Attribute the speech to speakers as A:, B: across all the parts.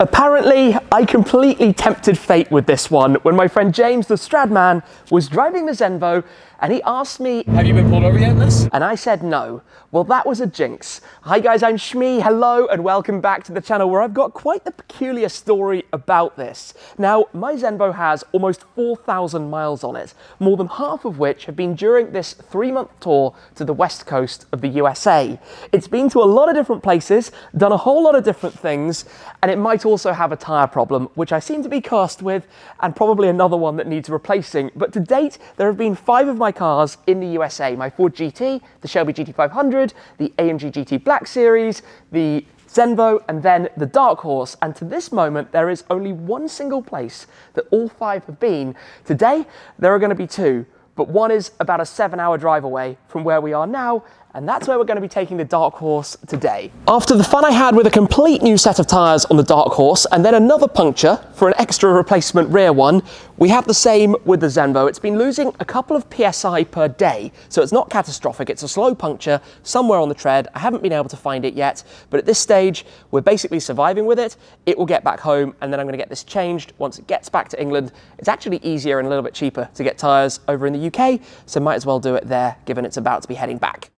A: Apparently, I completely tempted fate with this one when my friend James, TheStradman, was driving the Zenvo and he asked me,
B: have you been pulled over yet in this?
A: And I said no. Well, that was a jinx. Hi guys, I'm Shmee, hello, and welcome back to the channel where I've got quite the peculiar story about this. Now, my Zenvo has almost 4,000 miles on it, more than half of which have been during this 3-month tour to the west coast of the USA. It's been to a lot of different places, done a whole lot of different things, and it might also have a tyre problem, which I seem to be cursed with, and probably another one that needs replacing. But to date, there have been 5 of my cars in the USA. My Ford GT, the Shelby GT500, the AMG GT Black Series, the Zenvo, and then the Dark Horse. And to this moment, there is only one single place that all 5 have been. Today, there are going to be 2, but one is about a 7-hour drive away from where we are now, and that's where we're going to be taking the Dark Horse today. After the fun I had with a complete new set of tyres on the Dark Horse and then another puncture for an extra replacement rear one, we have the same with the Zenvo. It's been losing a couple of PSI per day, so it's not catastrophic. It's a slow puncture somewhere on the tread. I haven't been able to find it yet, but at this stage, we're basically surviving with it. It will get back home, and then I'm going to get this changed once it gets back to England. It's actually easier and a little bit cheaper to get tyres over in the UK, so might as well do it there, given it's about to be heading back.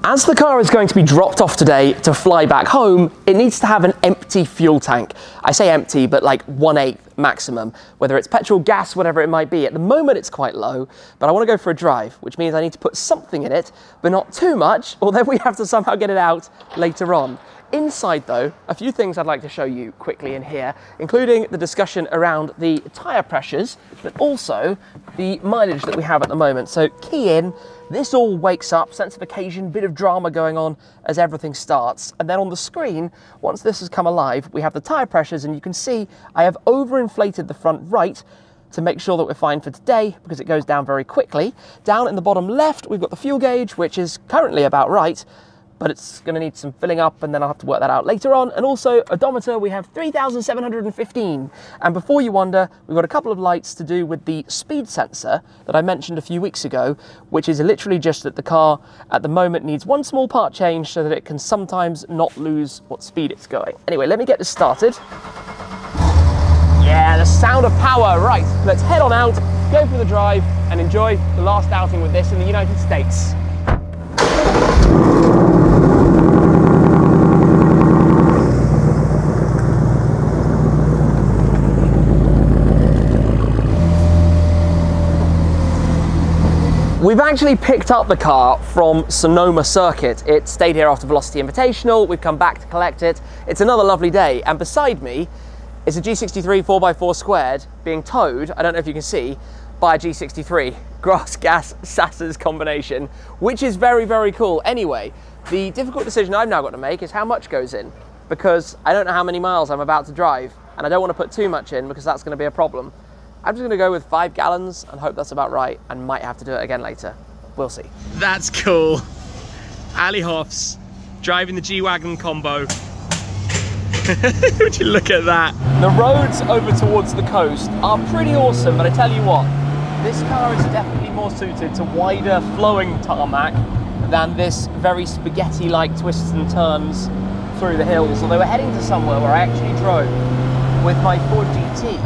A: As the car is going to be dropped off today to fly back home, it needs to have an empty fuel tank. I say empty, but like 1/8 maximum, whether it's petrol, gas, whatever it might be. At the moment it's quite low, but I want to go for a drive, which means I need to put something in it, but not too much, or then we have to somehow get it out later on. Inside though, a few things I'd like to show you quickly in here, including the discussion around the tyre pressures, but also the mileage that we have at the moment. So key in, this all wakes up, sense of occasion, bit of drama going on as everything starts. And then on the screen, once this has come alive, we have the tyre pressures, and you can see I have overinflated the front right to make sure that we're fine for today, because it goes down very quickly. Down in the bottom left, we've got the fuel gauge, which is currently about right, but it's going to need some filling up, and then I'll have to work that out later on. And also, odometer, we have 3,715. And before you wonder, we've got a couple of lights to do with the speed sensor that I mentioned a few weeks ago, which is literally just that the car at the moment needs one small part change so that it can sometimes not lose what speed it's going. Anyway, let me get this started. Yeah, the sound of power. Right, let's head on out, go for the drive, and enjoy the last outing with this in the United States. We've actually picked up the car from Sonoma Circuit. It stayed here after Velocity Invitational. We've come back to collect it. It's another lovely day. And beside me is a G63 4x4 squared being towed, I don't know if you can see, by a G63 grass gas Sass's combination, which is very, very cool. Anyway, the difficult decision I've now got to make is how much goes in, because I don't know how many miles I'm about to drive, and I don't want to put too much in because that's going to be a problem. I'm just going to go with 5 gallons and hope that's about right, and might have to do it again later. We'll see. That's cool. Ali Hoffs driving the G-Wagon combo. Would you look at that? The roads over towards the coast are pretty awesome, but I tell you what, this car is definitely more suited to wider flowing tarmac than this very spaghetti-like twists and turns through the hills. Although we're heading to somewhere where I actually drove with my Ford GT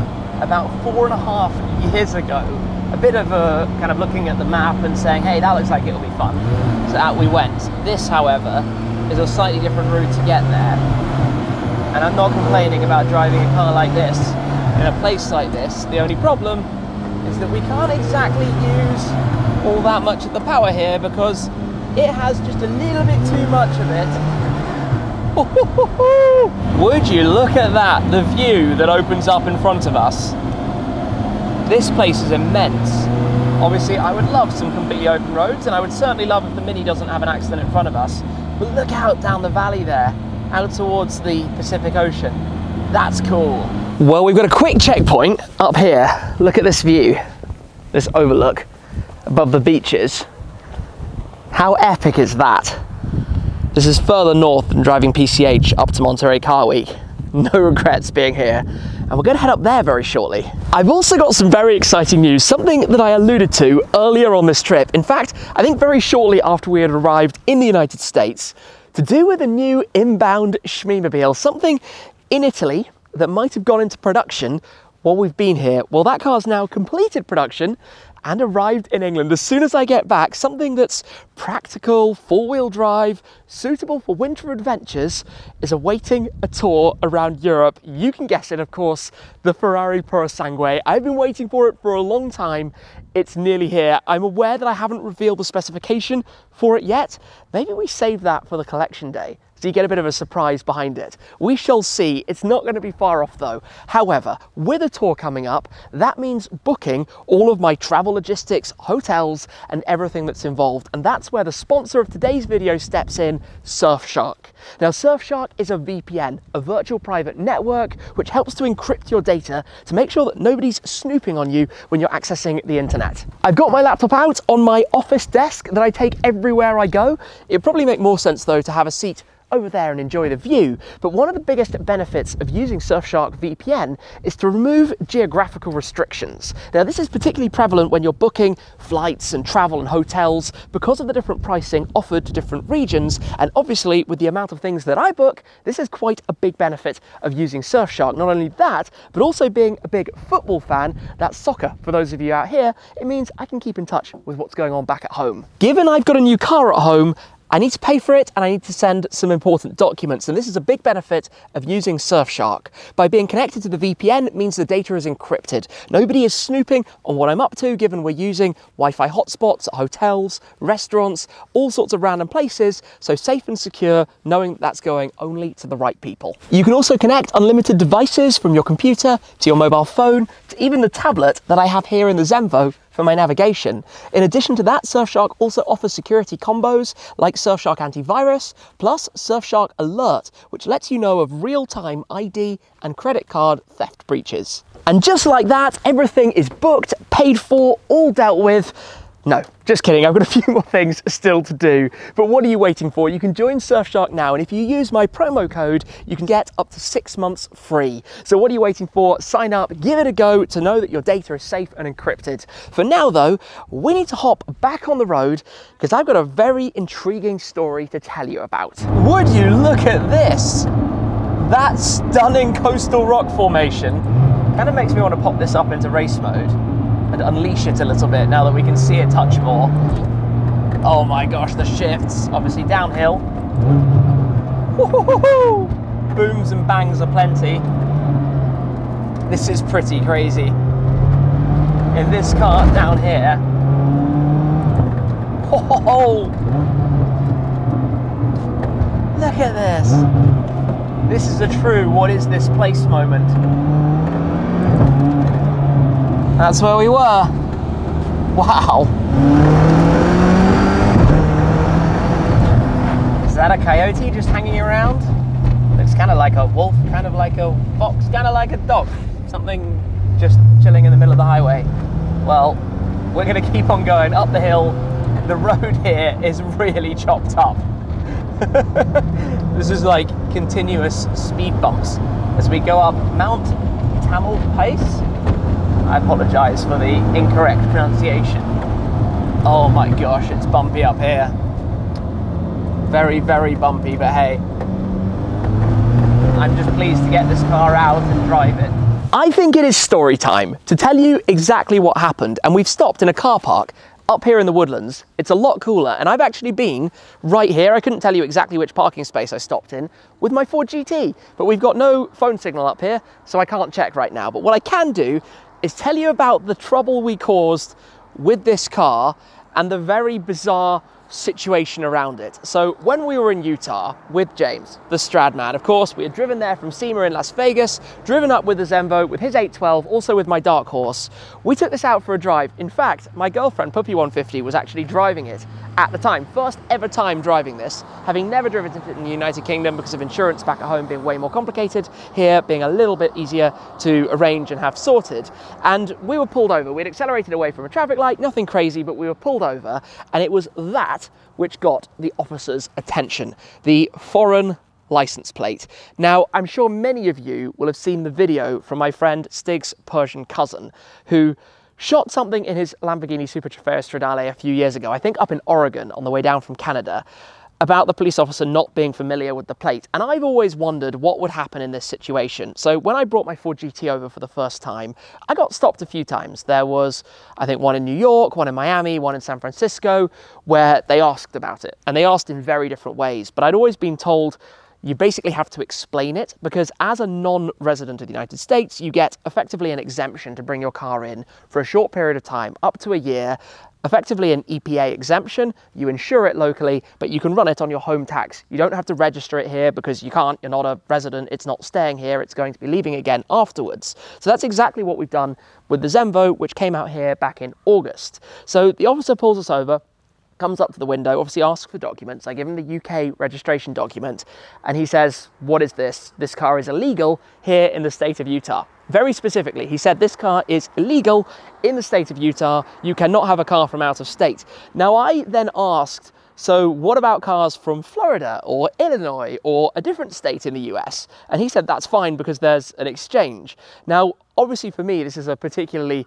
A: about 4.5 years ago. A bit of a kind of looking at the map and saying, hey, that looks like it'll be fun. So out we went. This, however, is a slightly different route to get there. And I'm not complaining about driving a car like this in a place like this. The only problem is that we can't exactly use all that much of the power here because it has just a little bit too much of it. Would you look at that, the view that opens up in front of us. This place is immense. Obviously, I would love some completely open roads, and I would certainly love if the Mini doesn't have an accident in front of us. But look out down the valley there, out towards the Pacific Ocean. That's cool. Well, we've got a quick checkpoint up here. Look at this view, this overlook above the beaches. How epic is that? This is further north than driving PCH up to Monterey Car Week. No regrets being here. And we're going to head up there very shortly. I've also got some very exciting news, something that I alluded to earlier on this trip. In fact, I think very shortly after we had arrived in the United States, to do with a new inbound Shmeemobile, something in Italy that might have gone into production while we've been here. Well, that car's now completed production and arrived in England as soon as I get back. Something that's practical, four-wheel drive, suitable for winter adventures is awaiting a tour around Europe. You can guess it, of course, the Ferrari Purosangue. I've been waiting for it for a long time. It's nearly here. I'm aware that I haven't revealed the specification for it yet. Maybe we save that for the collection day, so you get a bit of a surprise behind it. We shall see. It's not going to be far off though. However, with a tour coming up, that means booking all of my travel logistics, hotels, and everything that's involved. And that's where the sponsor of today's video steps in, Surfshark. Now, Surfshark is a VPN, a virtual private network, which helps to encrypt your data to make sure that nobody's snooping on you when you're accessing the internet. I've got my laptop out on my office desk that I take everywhere I go. It'd probably make more sense though to have a seat over there and enjoy the view. But one of the biggest benefits of using Surfshark VPN is to remove geographical restrictions. Now, this is particularly prevalent when you're booking flights and travel and hotels because of the different pricing offered to different regions. And obviously, with the amount of things that I book, this is quite a big benefit of using Surfshark. Not only that, but also being a big football fan, that's soccer for those of you out here, it means I can keep in touch with what's going on back at home. Given I've got a new car at home, I need to pay for it and I need to send some important documents, and this is a big benefit of using Surfshark. By being connected to the VPN, it means the data is encrypted. Nobody is snooping on what I'm up to, given we're using Wi-Fi hotspots at hotels, restaurants, all sorts of random places, so safe and secure, knowing that's going only to the right people. You can also connect unlimited devices from your computer to your mobile phone to even the tablet that I have here in the Zenvo for my navigation. In addition to that, Surfshark also offers security combos like Surfshark Antivirus, plus Surfshark Alert, which lets you know of real-time ID and credit card theft breaches. And just like that, everything is booked, paid for, all dealt with. No, just kidding, I've got a few more things still to do. But what are you waiting for? You can join Surfshark now, and if you use my promo code, you can get up to 6 months free. So what are you waiting for? Sign up, give it a go to know that your data is safe and encrypted. For now though, we need to hop back on the road because I've got a very intriguing story to tell you about. Would you look at this? That stunning coastal rock formation kind of makes me want to pop this up into race mode and unleash it a little bit now that we can see it touch more. Oh my gosh, the shifts, obviously downhill. Woo-hoo-hoo-hoo! Booms and bangs aplenty. This is pretty crazy. In this car down here. Oh, look at this. This is a true what is this place moment. That's where we were. Wow. Is that a coyote just hanging around? Looks kind of like a wolf, kind of like a fox, kind of like a dog. Something just chilling in the middle of the highway. Well, we're going to keep on going up the hill. The road here is really chopped up. This is like continuous speed bumps as we go up Mount Tamalpais. I apologise for the incorrect pronunciation. Oh my gosh, it's bumpy up here. Very, very bumpy, but hey. I'm just pleased to get this car out and drive it. I think it is story time to tell you exactly what happened, and we've stopped in a car park up here in the Woodlands. It's a lot cooler, and I've actually been right here. I couldn't tell you exactly which parking space I stopped in with my Ford GT, but we've got no phone signal up here, so I can't check right now. But what I can do is tell you about the trouble we caused with this car and the very bizarre situation around it. So when we were in Utah with James, TheStradman, of course, we had driven there from SEMA in Las Vegas, driven up with the Zenvo, with his 812, also with my Dark Horse. We took this out for a drive. In fact, my girlfriend, Puppy 150, was actually driving it at the time. First ever time driving this, having never driven it in the United Kingdom because of insurance back at home being way more complicated, here being a little bit easier to arrange and have sorted. And we were pulled over. We'd accelerated away from a traffic light, nothing crazy, but we were pulled over, and it was that which got the officer's attention, the foreign license plate. Now, I'm sure many of you will have seen the video from my friend Stig's Persian cousin, who shot something in his Lamborghini Super Trofeo Stradale a few years ago, I think up in Oregon on the way down from Canada. about the police officer not being familiar with the plate. And I've always wondered what would happen in this situation. So when I brought my Ford GT over for the first time, I got stopped a few times. There was, I think, one in New York, one in Miami, one in San Francisco, where they asked about it. And they asked in very different ways. But I'd always been told you basically have to explain it, because as a non-resident of the United States, you get effectively an exemption to bring your car in for a short period of time, up to a year, effectively an EPA exemption. You insure it locally, but you can run it on your home tax. You don't have to register it here because you can't, you're not a resident, it's not staying here, it's going to be leaving again afterwards. So that's exactly what we've done with the Zenvo, which came out here back in August. So the officer pulls us over, comes up to the window, obviously asks for documents. I give him the UK registration document, and he says, what is this? This car is illegal here in the state of Utah. Very specifically, he said this car is illegal in the state of Utah. You cannot have a car from out of state. Now, I then asked, so what about cars from Florida or Illinois or a different state in the US? And he said that's fine because there's an exchange. Now, obviously for me, this is a particularly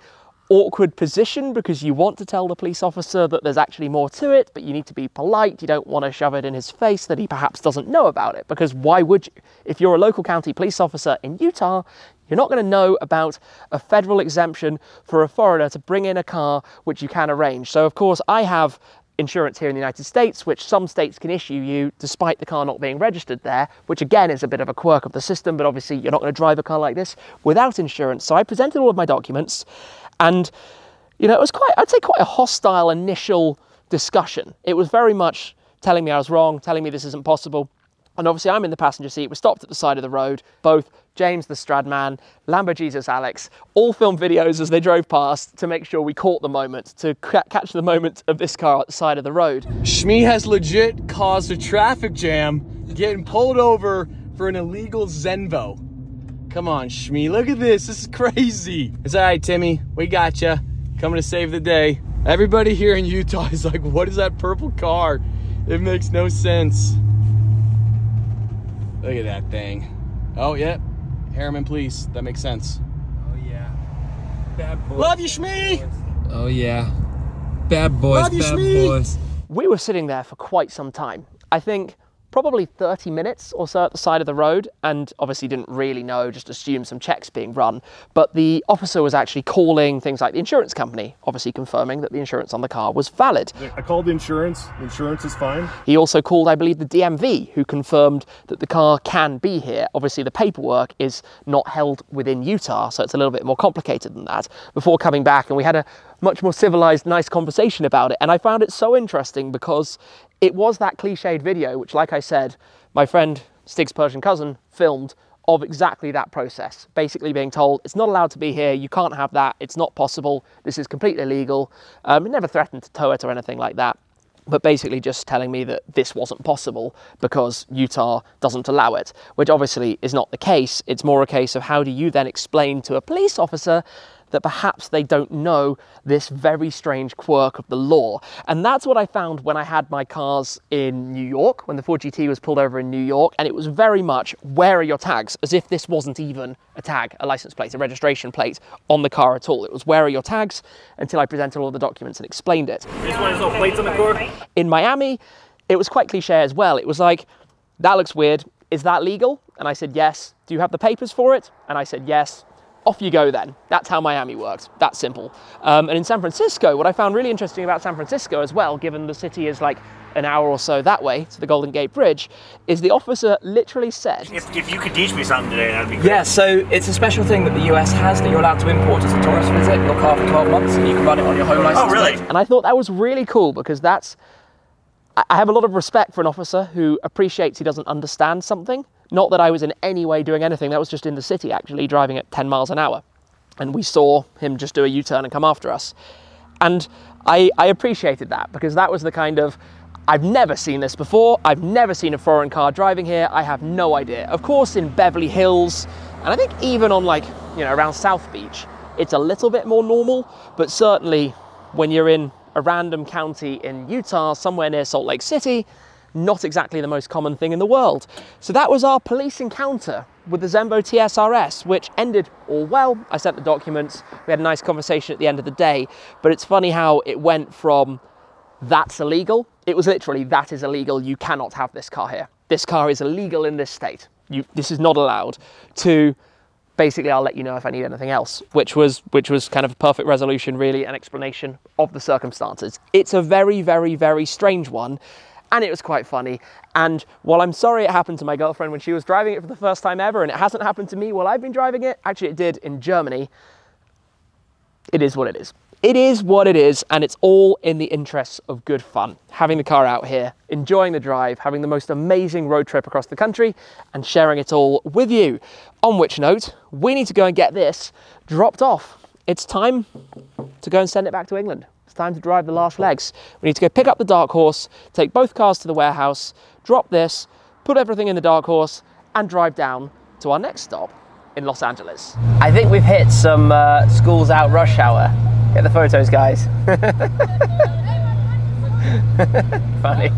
A: awkward position, because you want to tell the police officer that there's actually more to it, but you need to be polite. You don't want to shove it in his face that he perhaps doesn't know about it, because why would you? If you're a local county police officer in Utah, you're not going to know about a federal exemption for a foreigner to bring in a car which you can arrange. So of course I have insurance here in the United States, which some states can issue you despite the car not being registered there, which again is a bit of a quirk of the system, but obviously you're not going to drive a car like this without insurance. So I presented all of my documents, and you know, it was quite, I'd say, quite a hostile initial discussion. It was very much telling me I was wrong, telling me this isn't possible. And obviously I'm in the passenger seat. We're stopped at the side of the road. Both James, TheStradman, Lambo Jesus Alex, all filmed videos as they drove past to make sure we caught the moment, to catch the moment of this car at the side of the road.
B: Shmee has legit caused a traffic jam, getting pulled over for an illegal Zenvo. Come on, Shmee, look at this. This is crazy. It's all right, Timmy. We got you. Coming to save the day. Everybody here in Utah is like, what is that purple car? It makes no sense. Look at that thing. Oh, yeah. Harriman Police. That makes sense.
C: Oh, yeah. Bad boys.
B: Love you, Shmee!
C: Oh, yeah. Bad boys,
B: Love you,
C: bad
B: Shmee!
C: boys.
A: We were sitting there for quite some time. I think probably 30 minutes or so at the side of the road, and obviously didn't really know, just assumed some checks being run. But the officer was actually calling things like the insurance company, obviously confirming that the insurance on the car was valid.
D: I called the insurance. Insurance is fine.
A: He also called, I believe, the DMV, who confirmed that the car can be here. Obviously, the paperwork is not held within Utah, so it's a little bit more complicated than that, before coming back. And we had a much more civilized, nice conversation about it. And I found it so interesting because it was that cliched video, which, like I said, my friend Stig's Persian cousin filmed, of exactly that process. Basically being told, it's not allowed to be here, you can't have that, it's not possible, this is completely illegal. He never threatened to tow it or anything like that, but basically just telling me that this wasn't possible because Utah doesn't allow it, which obviously is not the case. It's more a case of how do you then explain to a police officer that perhaps they don't know this very strange quirk of the law. And that's what I found when I had my cars in New York, when the Ford GT was pulled over in New York, and it was very much, where are your tags? As if this wasn't even a tag, a license plate, a registration plate on the car at all. It was, where are your tags? Until I presented all the documents and explained it.
E: This one has no plates on the car?
A: In Miami, it was quite cliche as well. It was like, that looks weird. Is that legal? And I said, yes. Do you have the papers for it? And I said, yes. Off you go then. That's how Miami works. That simple. And in San Francisco, what I found really interesting about San Francisco as well, given the city is like an hour or so that way to the Golden Gate Bridge, is the officer literally said,
E: If you could teach me something today, that'd be great.
F: Yeah, so it's a special thing that the US has that you're allowed to import as a tourist visit your car for 12 months and you can run it on your home license.
E: Oh, really?
A: and I thought that was really cool, because that's, I have a lot of respect for an officer who appreciates he doesn't understand something. Not that I was in any way doing anything, that was just in the city actually, driving at 10 miles an hour. And we saw him just do a U-turn and come after us. And I appreciated that, because that was the kind of, I've never seen this before, I've never seen a foreign car driving here, I have no idea. Of course in Beverly Hills, and I think even on like, you know, around South Beach, it's a little bit more normal, but certainly when you're in a random county in Utah, somewhere near Salt Lake City, not exactly the most common thing in the world. So that was our police encounter with the Zenvo TSR-S, which ended all well. I sent the documents, we had a nice conversation at the end of the day, but it's funny how it went from that's illegal. It was literally, that is illegal. You cannot have this car here. This car is illegal in this state. This is not allowed. To basically, I'll let you know if I need anything else, which was kind of a perfect resolution, really, an explanation of the circumstances. It's a very, very, very strange one, and it was quite funny. And while I'm sorry it happened to my girlfriend when she was driving it for the first time ever, and it hasn't happened to me while I've been driving it, actually it did in Germany, it is what it is. It is what it is, and it's all in the interests of good fun. Having the car out here, enjoying the drive, having the most amazing road trip across the country, and sharing it all with you. On which note, we need to go and get this dropped off. It's time to go and send it back to England. It's time to drive the last legs. We need to go pick up the Dark Horse, take both cars to the warehouse, drop this, put everything in the Dark Horse, and drive down to our next stop in Los Angeles. I think we've hit some schools out rush hour. Get the photos, guys. Funny.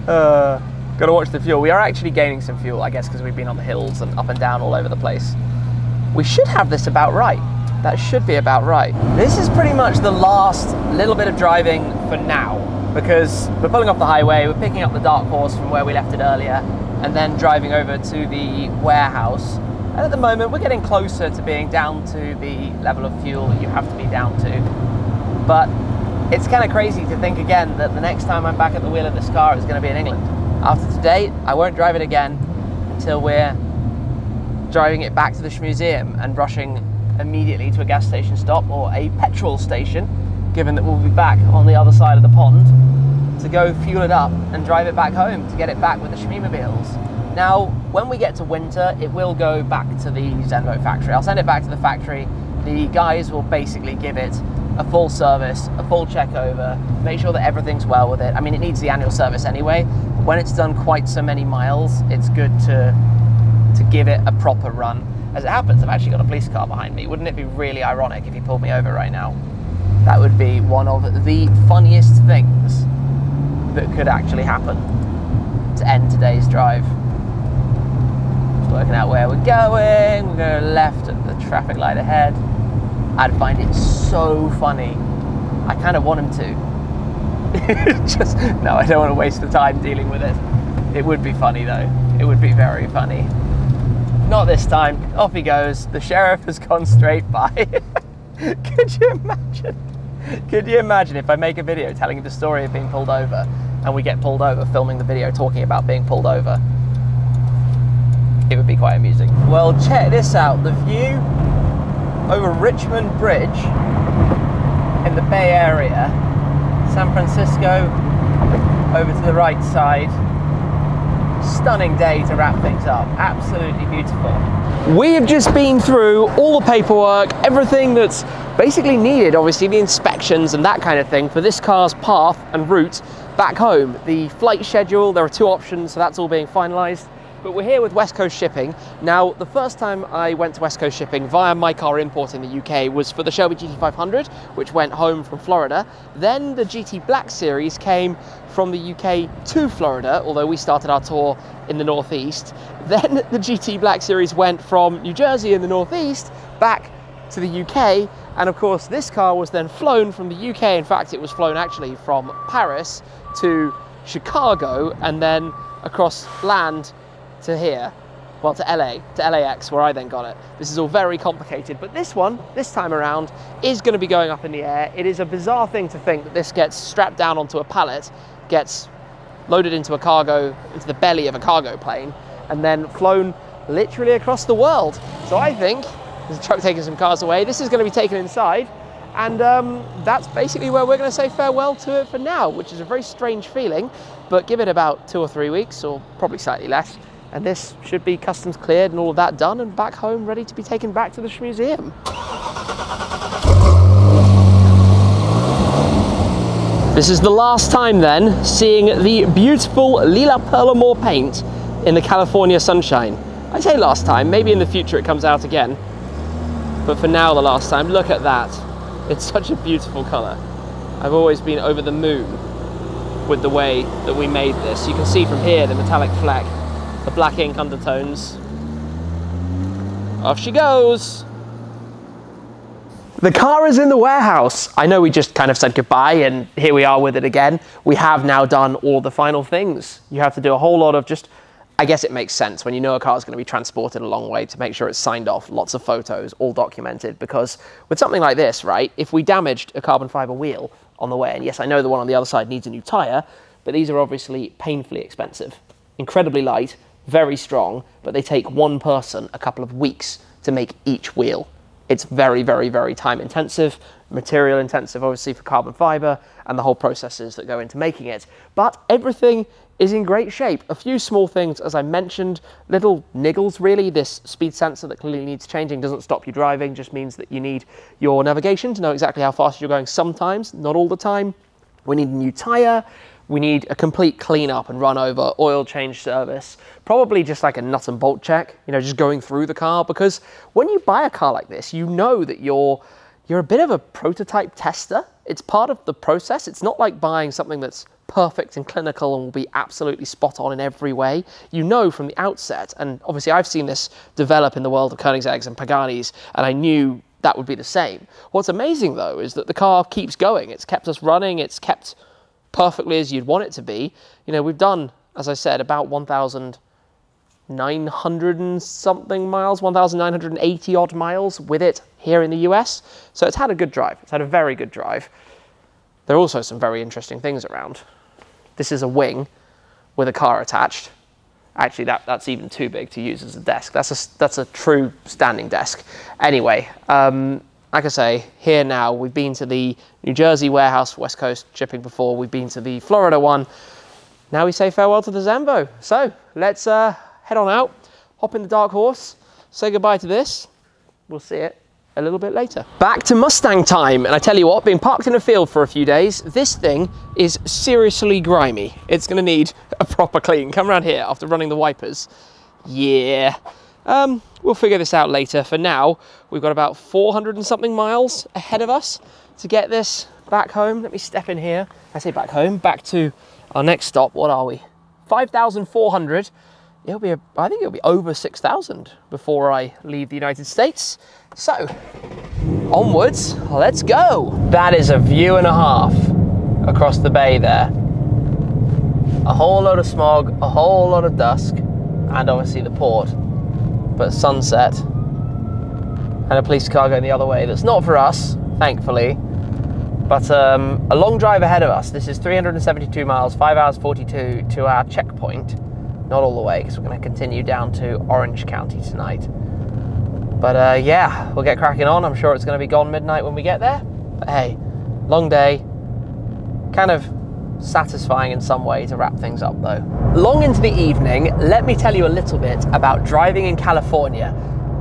A: Gotta watch the fuel. We are actually gaining some fuel, I guess, because we've been on the hills and up and down all over the place. We should have this about right. That should be about right. This is pretty much the last little bit of driving for now, because we're pulling off the highway, we're picking up the Dark Horse from where we left it earlier, and then driving over to the warehouse. And at the moment, we're getting closer to being down to the level of fuel that you have to be down to. But it's kind of crazy to think again that the next time I'm back at the wheel of this car is going to be in England. After today, I won't drive it again until we're driving it back to the Shmuseum and rushing immediately to a gas station stop or a petrol station, given that we'll be back on the other side of the pond, to go fuel it up and drive it back home to get it back with the Shmeemobiles. Now, when we get to winter, it will go back to the Zenvo factory. I'll send it back to the factory. The guys will basically give it a full service, a full check over, make sure that everything's well with it. I mean, it needs the annual service anyway. When it's done quite so many miles, it's good to give it a proper run. As it happens, I've actually got a police car behind me. Wouldn't it be really ironic if he pulled me over right now? That would be one of the funniest things that could actually happen to end today's drive. Just working out where we're going. We're going left at the traffic light ahead. I'd find it so funny. I kind of want him to. Just, no, I don't want to waste the time dealing with it. It would be funny though. It would be very funny. Not this time. Off he goes. The sheriff has gone straight by. Could you imagine? Could you imagine if I make a video telling the story of being pulled over and we get pulled over, filming the video talking about being pulled over? It would be quite amusing. Well, check this out. The view over Richmond Bridge in the Bay Area, San Francisco over to the right side. Stunning day to wrap things up. Absolutely beautiful. We have just been through all the paperwork, everything that's basically needed, obviously the inspections and that kind of thing for this car's path and route back home. The flight schedule, there are 2 options, so that's all being finalized. But we're here with West Coast Shipping. Now, the first time I went to West Coast Shipping via My Car Import in the UK was for the Shelby GT500, which went home from Florida. Then the GT Black Series came from the UK to Florida, although we started our tour in the Northeast. Then the GT Black Series went from New Jersey in the Northeast back to the UK. And of course, this car was then flown from the UK. In fact, it was flown actually from Paris to Chicago and then across land to here, well, to LA, to LAX, where I then got it. This is all very complicated, but this one, this time around, is going to be going up in the air. It is a bizarre thing to think that this gets strapped down onto a pallet, gets loaded into a cargo, into the belly of a cargo plane, and then flown literally across the world. So I think there's a truck taking some cars away. This is going to be taken inside, and that's basically where we're going to say farewell to it for now, which is a very strange feeling, but give it about 2 or 3 weeks, or probably slightly less, and this should be customs cleared and all of that done and back home, ready to be taken back to the Shmuseum. This is the last time then seeing the beautiful Lila Perlamore paint in the California sunshine. I say last time, maybe in the future it comes out again, but for now the last time. Look at that. It's such a beautiful colour. I've always been over the moon with the way that we made this. You can see from here the metallic fleck, the black ink undertones. Off she goes. The car is in the warehouse. I know we just kind of said goodbye and here we are with it again. We have now done all the final things. You have to do a whole lot of just, I guess it makes sense when you know a car is going to be transported a long way to make sure it's signed off, lots of photos, all documented, because with something like this, right, if we damaged a carbon fiber wheel on the way, and yes, I know the one on the other side needs a new tire, but these are obviously painfully expensive, incredibly light, very strong, but they take one person a couple of weeks to make each wheel. It's very, very, very time intensive, material intensive, obviously for carbon fiber and the whole processes that go into making it. But everything is in great shape. A few small things, as I mentioned, little niggles really. This speed sensor that clearly needs changing doesn't stop you driving, just means that you need your navigation to know exactly how fast you're going sometimes, not all the time. We need a new tire. We need a complete clean up and run over, oil change service, probably just like a nut and bolt check, you know, just going through the car, because when you buy a car like this, you know that you're a bit of a prototype tester. It's part of the process. It's not like buying something that's perfect and clinical and will be absolutely spot on in every way. You know from the outset, and obviously I've seen this develop in the world of Koenigsegg's and Pagani's, and I knew that would be the same. What's amazing though is that the car keeps going. It's kept us running, it's kept perfectly as you'd want it to be. You know, we've done, as I said, about 1,900 and something miles, 1,980 odd miles with it here in the US. So it's had a good drive. It's had a very good drive. There are also some very interesting things around. This is a wing with a car attached. Actually, that's even too big to use as a desk. That's a true standing desk. Anyway, like I say, here now, we've been to the New Jersey warehouse, West Coast shipping before, we've been to the Florida one. Now we say farewell to the Zenvo. So let's head on out, hop in the Dark Horse, say goodbye to this. We'll see it a little bit later. Back to Mustang time, and I tell you what, being parked in a field for a few days, this thing is seriously grimy. It's gonna need a proper clean. Come around here after running the wipers. Yeah. We'll figure this out later. For now, we've got about 400 and something miles ahead of us to get this back home. Let me step in here. I say back home, back to our next stop. What are we? 5,400. I think it'll be over 6,000 before I leave the United States. So, onwards, let's go. That is a view and a half across the bay there. A whole lot of smog, a whole lot of dusk, and obviously the port. But sunset, and a police car going the other way. That's not for us, thankfully, but a long drive ahead of us. This is 372 miles, 5 hours 42 to our checkpoint. Not all the way, because we're going to continue down to Orange County tonight. But yeah, we'll get cracking on. I'm sure it's going to be gone midnight when we get there. But hey, long day, kind of satisfying in some way to wrap things up though. Long into the evening, let me tell you a little bit about driving in California,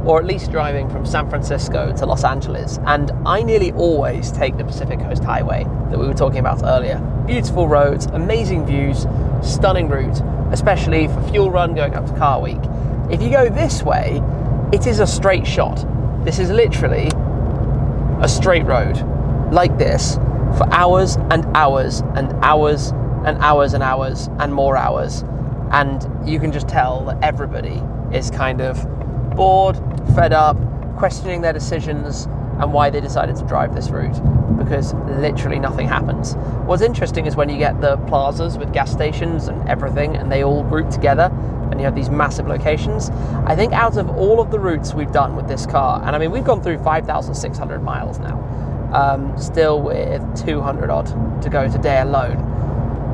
A: or at least driving from San Francisco to Los Angeles. And I nearly always take the Pacific Coast Highway that we were talking about earlier. Beautiful roads, amazing views, stunning route, especially for fuel run going up to Car Week. If you go this way, it is a straight shot. This is literally a straight road like this for hours and hours and hours and hours and hours and more hours. And you can just tell that everybody is kind of bored, fed up, questioning their decisions and why they decided to drive this route, because literally nothing happens. What's interesting is when you get the plazas with gas stations and everything, and they all group together, and you have these massive locations. I think out of all of the routes we've done with this car, and I mean, we've gone through 5,600 miles now, still with 200 odd to go today alone.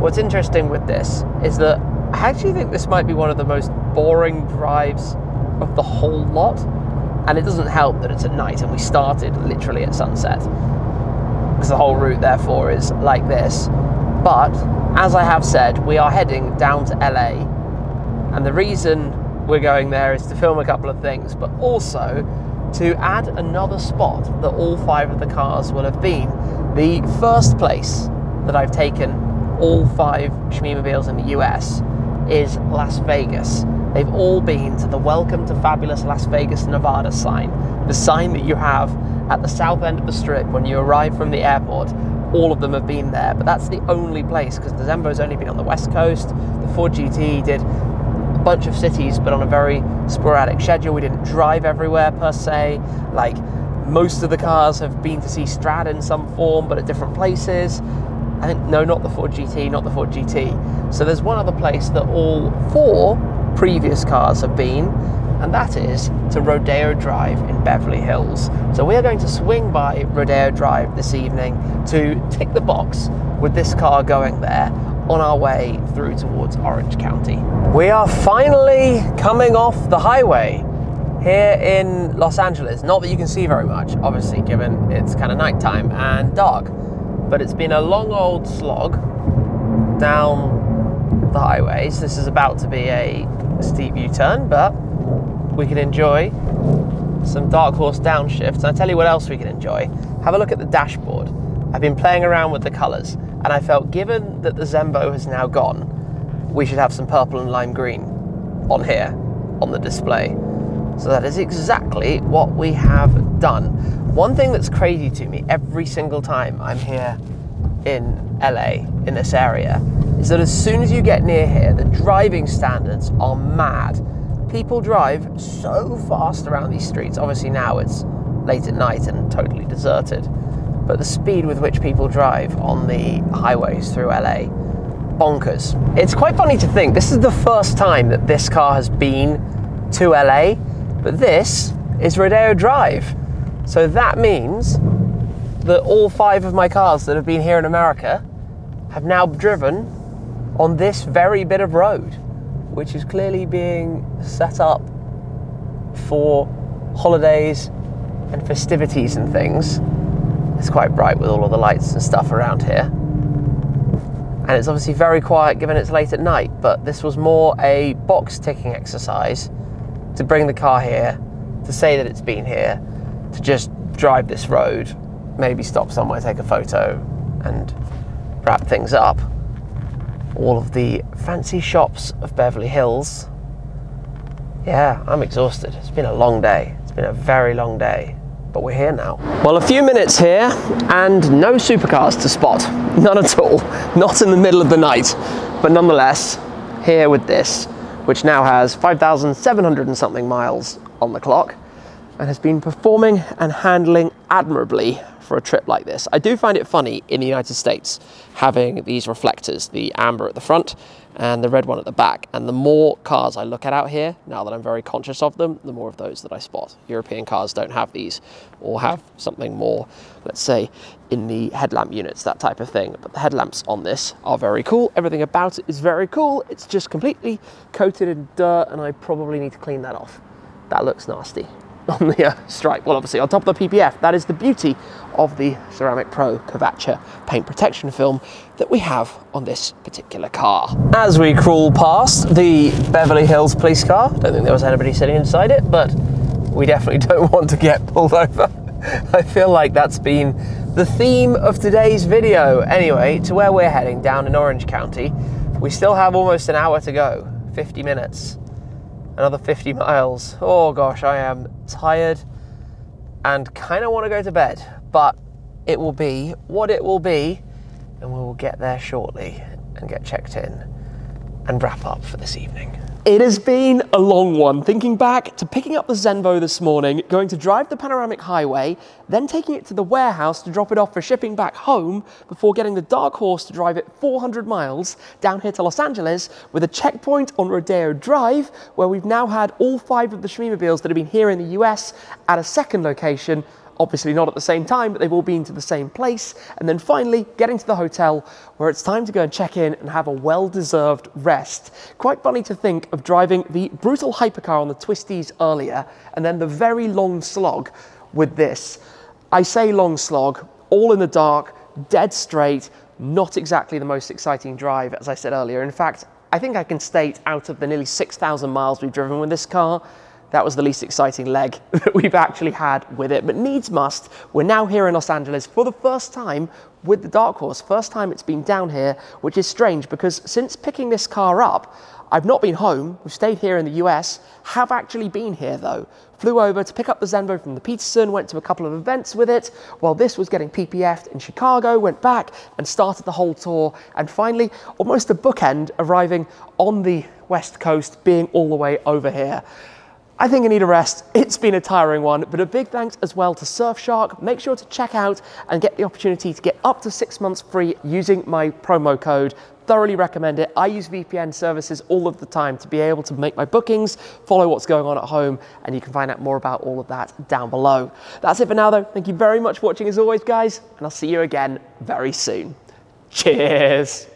A: What's interesting with this is that I actually think this might be one of the most boring drives of the whole lot. And it doesn't help that it's at night and we started literally at sunset, because the whole route therefore is like this. But as I have said, we are heading down to LA, and the reason we're going there is to film a couple of things, but also to add another spot that all 5 of the cars will have been. The first place that I've taken all 5 Shmeemobiles in the US is Las Vegas. They've all been to the Welcome to Fabulous Las Vegas, Nevada sign. The sign that you have at the south end of the strip when you arrive from the airport. All of them have been there, but that's the only place, because the Zenvo's only been on the West Coast. The Ford GT did bunch of cities, but on a very sporadic schedule. We didn't drive everywhere per se. Like, most of the cars have been to see Strad in some form, but at different places. I think, no, not the Ford GT, not the Ford GT. So there's one other place that all 4 previous cars have been, and that is to Rodeo Drive in Beverly Hills. So we are going to swing by Rodeo Drive this evening to tick the box with this car going there on our way through towards Orange County. We are finally coming off the highway here in Los Angeles. Not that you can see very much, obviously, given it's kind of nighttime and dark, but it's been a long old slog down the highways. This is about to be a steep U-turn, but we can enjoy some dark horse downshifts. And I'll tell you what else we can enjoy. Have a look at the dashboard. I've been playing around with the colors, and I felt, given that the Zenvo has now gone, we should have some purple and lime green on here, on the display. So that is exactly what we have done. One thing that's crazy to me every single time I'm here in LA, in this area, is that as soon as you get near here, the driving standards are mad. People drive so fast around these streets. Obviously now it's late at night and totally deserted, but the speed with which people drive on the highways through LA, bonkers. It's quite funny to think this is the first time that this car has been to LA, but this is Rodeo Drive. So that means that all 5 of my cars that have been here in America have now driven on this very bit of road, which is clearly being set up for holidays and festivities and things. It's quite bright with all of the lights and stuff around here. And it's obviously very quiet given it's late at night, but this was more a box ticking exercise to bring the car here, to say that it's been here, to just drive this road, maybe stop somewhere, take a photo, and wrap things up. All of the fancy shops of Beverly Hills. Yeah, I'm exhausted. It's been a long day. It's been a very long day, but we're here now. Well, a few minutes here and no supercars to spot. None at all. Not in the middle of the night, but nonetheless, here with this, which now has 5,700 and something miles on the clock, and has been performing and handling admirably for a trip like this. I do find it funny in the United States having these reflectors, the amber at the front and the red one at the back. And the more cars I look at out here, now that I'm very conscious of them, the more of those that I spot. European cars don't have these, or have something more, let's say, in the headlamp units, that type of thing. But the headlamps on this are very cool. Everything about it is very cool. It's just completely coated in dirt, and I probably need to clean that off. That looks nasty on the stripe. Well, obviously on top of the PPF, that is the beauty of the Ceramic Pro Covacha paint protection film that we have on this particular car. As we crawl past the Beverly Hills police car, don't think there was anybody sitting inside it, but we definitely don't want to get pulled over. I feel like that's been the theme of today's video. Anyway, to where we're heading, down in Orange County, we still have almost an hour to go, 50 minutes. Another 50 miles. Oh gosh, I am tired and kind of want to go to bed, but it will be what it will be, and we will get there shortly and get checked in and wrap up for this evening. It has been a long one, thinking back to picking up the Zenvo this morning, going to drive the panoramic highway, then taking it to the warehouse to drop it off for shipping back home, before getting the Dark Horse to drive it 400 miles down here to Los Angeles with a checkpoint on Rodeo Drive, where we've now had all 5 of the Shmeemobiles that have been here in the US at a second location. Obviously not at the same time, but they've all been to the same place. And then finally getting to the hotel where it's time to go and check in and have a well-deserved rest. Quite funny to think of driving the brutal hypercar on the twisties earlier, and then the very long slog with this. I say long slog, all in the dark, dead straight, not exactly the most exciting drive, as I said earlier. In fact, I think I can state, out of the nearly 6,000 miles we've driven with this car, that was the least exciting leg that we've actually had with it, but needs must. We're now here in Los Angeles for the first time with the Dark Horse. First time it's been down here, which is strange because since picking this car up, I've not been home. We've stayed here in the US, have actually been here though. Flew over to pick up the Zenvo from the Peterson, went to a couple of events with it, while this was getting PPF'd in Chicago, went back and started the whole tour, and finally, almost a bookend, arriving on the West Coast, being all the way over here. I think I need a rest. It's been a tiring one, but a big thanks as well to Surfshark. Make sure to check out and get the opportunity to get up to 6 months free using my promo code. Thoroughly recommend it. I use VPN services all of the time to be able to make my bookings, follow what's going on at home, and you can find out more about all of that down below. That's it for now though. Thank you very much for watching as always, guys, and I'll see you again very soon. Cheers.